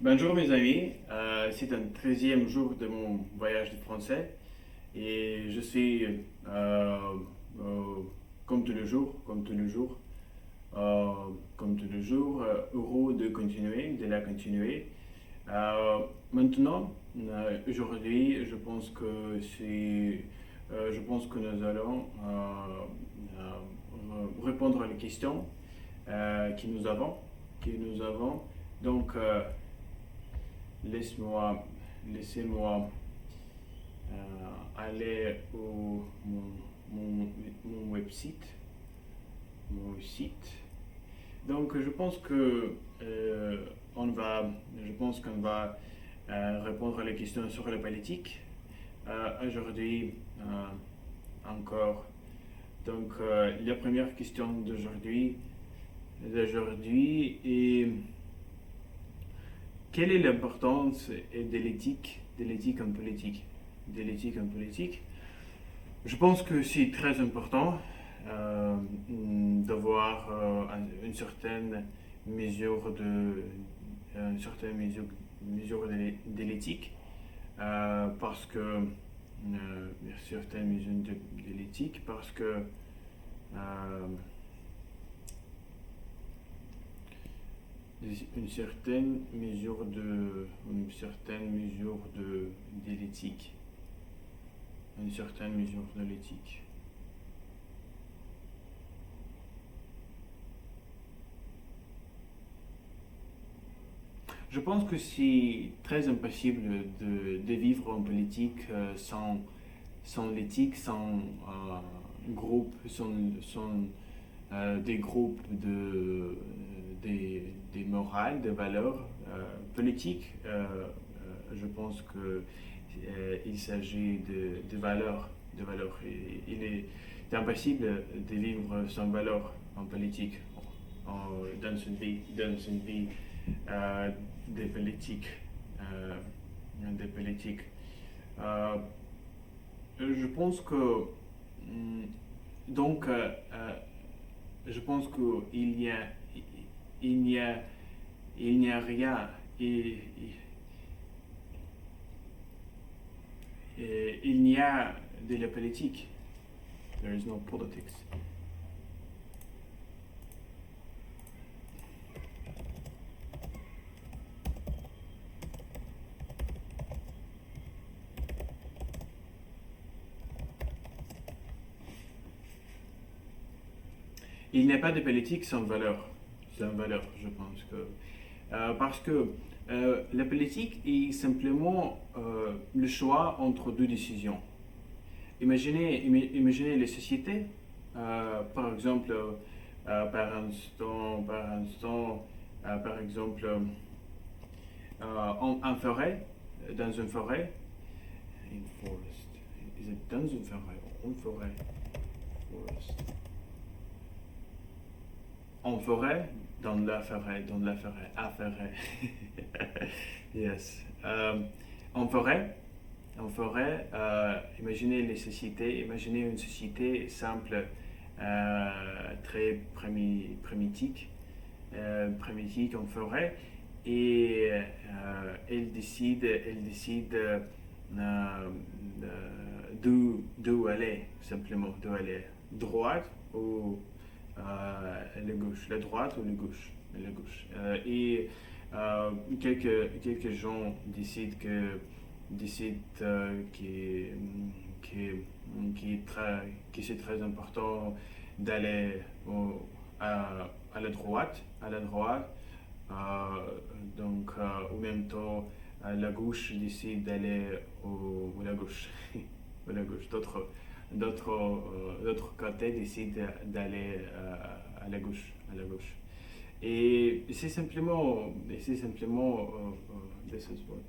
Bonjour mes amis, c'est un 13e jour de mon voyage de français et je suis euh, comme tous les jours, euh, heureux de la continuer. Euh, Maintenant, aujourd'hui, je pense que nous allons répondre à les questions que nous avons. Donc, Laisse-moi, laissez-moi aller au mon website, mon site. Donc, on va, je pense qu'on va répondre à les questions sur la politique aujourd'hui encore. Donc, la première question d'aujourd'hui est quelle est l'importance de l'éthique en politique? De l'éthique en politique. Je pense que c'est très important d'avoir une certaine mesure de l'éthique parce que une certaine mesure de l'éthique parce que euh, une certaine mesure de l'éthique, une certaine mesure de l'éthique. Je pense que c'est très impossible de vivre en politique sans l'éthique, sans des groupes des morales, des valeurs politiques. Je pense que il s'agit de valeurs, de valeurs. Il est impossible de vivre sans valeurs en politique, dans une vie euh, des politiques, euh, des politiques. Euh, je pense que donc je pense qu'il y a il n'y a il n'y a rien il n'y a de la politique. There is no politics. Il n'y a pas de politique sans valeur. Sans valeur, je pense que. Parce que la politique est simplement le choix entre deux décisions. Imaginez les sociétés, par exemple, par exemple, en forêt, dans une forêt, in forest, is it dans une forêt ou en forêt, forest, en forêt, dans la forêt, à forêt, yes, en forêt, imaginez les sociétés, imaginez une société simple, très primitive en forêt, et elle décide d'où aller, simplement, d'où aller, droite ou la gauche, la droite ou la gauche, la gauche. Et quelques gens décident que c'est très important d'aller à la droite, au même temps, la gauche décide d'aller la gauche, ou la gauche. D'autres côtés décident d'aller à la gauche, à la gauche. Et c'est simplement this is what.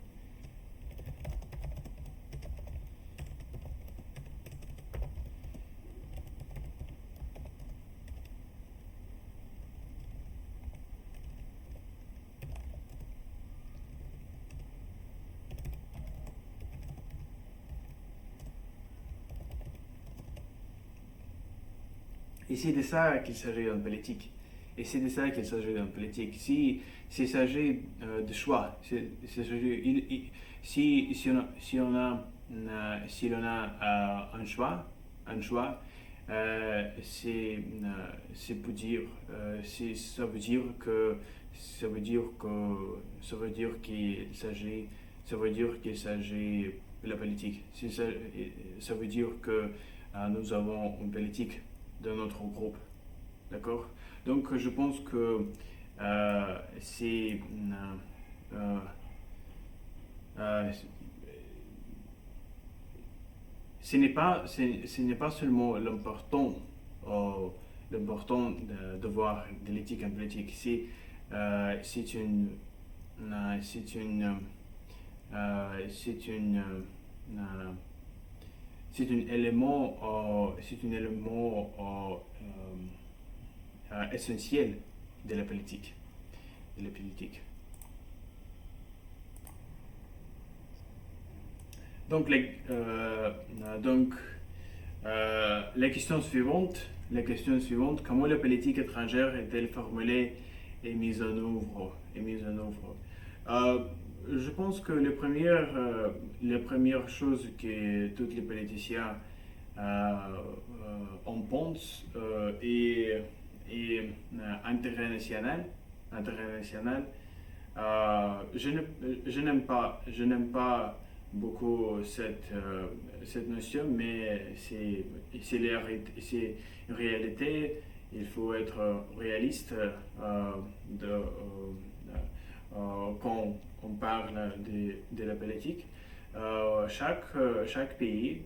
Et c'est de ça qu'il s'agit en politique. Et c'est de ça qu'il s'agit en politique. Si s'il s'agit de choix, si on a, si l'on a un choix, c'est pour dire, ça veut dire que ça veut dire que ça veut dire qu'il s'agit ça veut dire qu'il s'agit de la politique. Ça veut dire que nous avons une politique dans notre groupe, d'accord? Donc je pense que c'est euh, euh, ce n'est pas seulement l'important de voir de l'éthique en politique. C'est une, c'est une, c'est une, c'est un élément, essentiel de la politique. De la politique. Donc, la question suivante, comment la politique étrangère est-elle formulée et mise en œuvre? Euh, je pense que les premières choses que tous les politiciens en pensent intérêt national. Intérêt national. Je n'aime pas beaucoup cette notion, mais c'est une réalité. Il faut être réaliste quand on parle de la politique. Chaque pays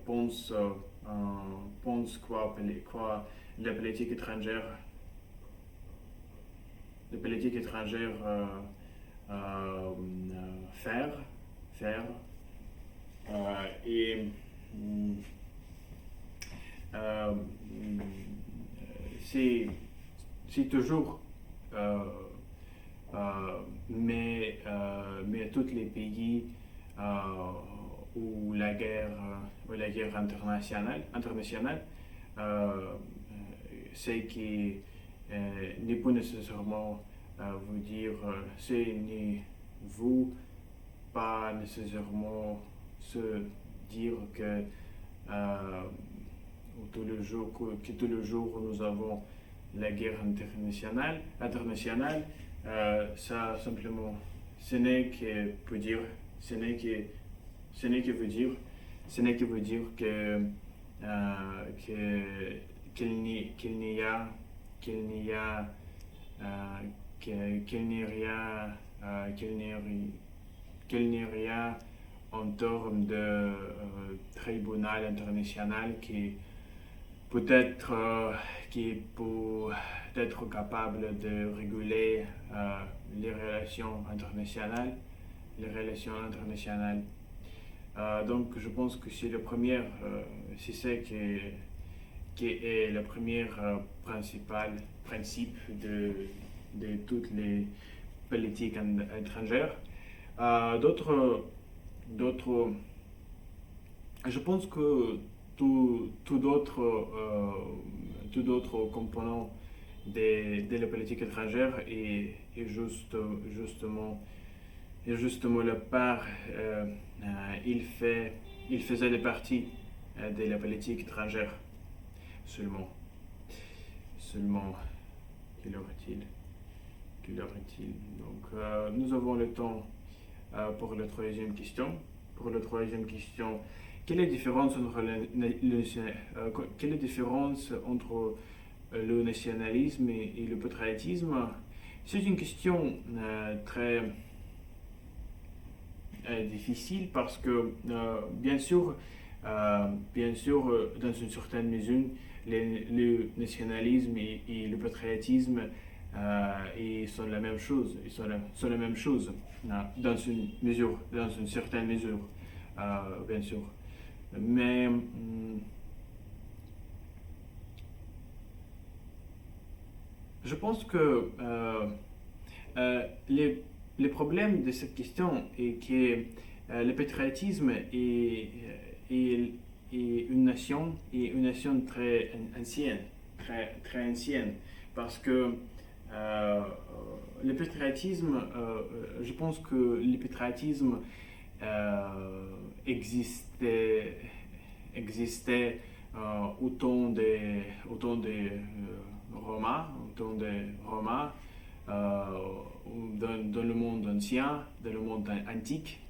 pense quoi la politique étrangère, euh, faire, faire et euh, c'est toujours mais tous les pays où la guerre internationale c'est qui n'est pas nécessairement vous dire c'est ni vous pas nécessairement se dire que tous les jours nous avons la guerre internationale, ça simplement ce n'est que pour dire ce n'est que veut dire que qu'il n'y a qu'il n'y a qu'il n'y rien qu'il n'y rien en termes de tribunal international qui peut être capable de réguler les relations internationales. Donc je pense que c'est c'est ça qui est le premier principal principe de toutes les politiques étrangères. D'autres, je pense que tout d'autres components de la politique étrangère est justement la part il faisait partie de la politique étrangère seulement qu'il aurait-il donc nous avons le temps pour la troisième question. Quelle est la différence entre le nationalisme et le patriotisme? C'est une question très difficile parce que bien sûr, dans une certaine mesure, le nationalisme et le patriotisme ils sont la même chose. Dans une certaine mesure, bien sûr. Mais je pense que les problèmes de cette question est que le patriotisme et une nation très ancienne, très ancienne, parce que le patriotisme, je pense que le patriotisme existait, existait autant des Romains, euh, dans le monde ancien, dans le monde antique,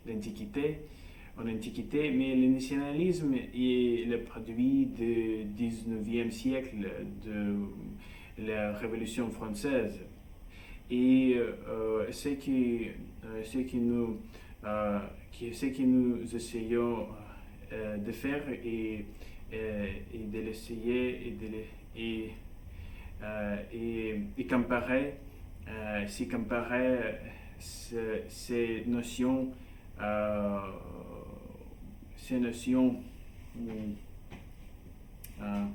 en antiquité, mais le nationalisme est le produit du 19e siècle, de la Révolution française. Et ce que nous essayons de faire et de l'essayer et comparer, c'est comparer ces notions, euh, ces notions euh,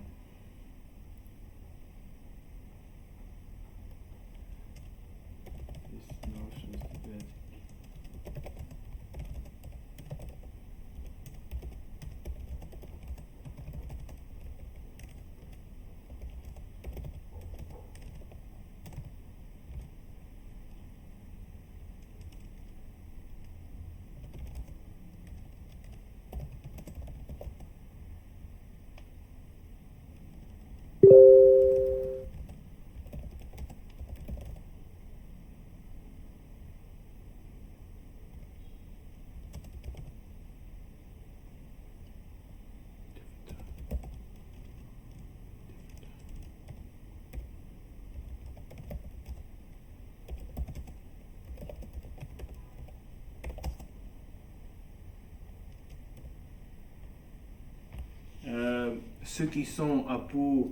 ceux qui sont à peu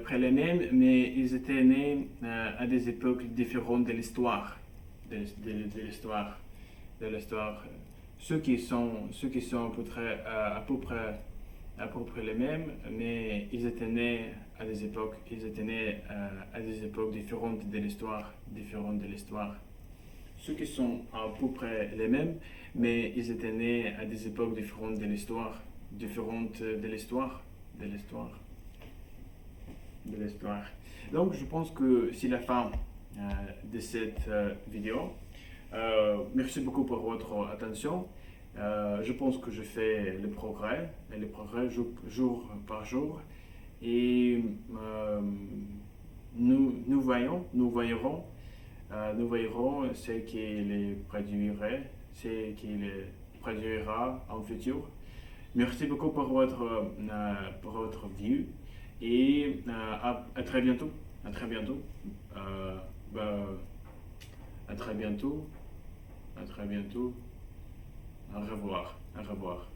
près les mêmes, mais ils étaient nés à des époques différentes de l'histoire, de l'histoire, de l'histoire. Ceux qui sont à peu près les mêmes, mais ils étaient nés à des époques, à des époques différentes de l'histoire. Ceux qui sont à peu près les mêmes, mais ils étaient nés à des époques différentes de l'histoire, de l'histoire, de l'histoire. Donc, je pense que c'est la fin de cette vidéo. Merci beaucoup pour votre attention. Je pense que je fais le progrès jour par jour. Et nous verrons ce qu'il produira en futur. Merci beaucoup pour votre vue et à très bientôt. À très bientôt. À très bientôt. À très bientôt. Au revoir. Au revoir.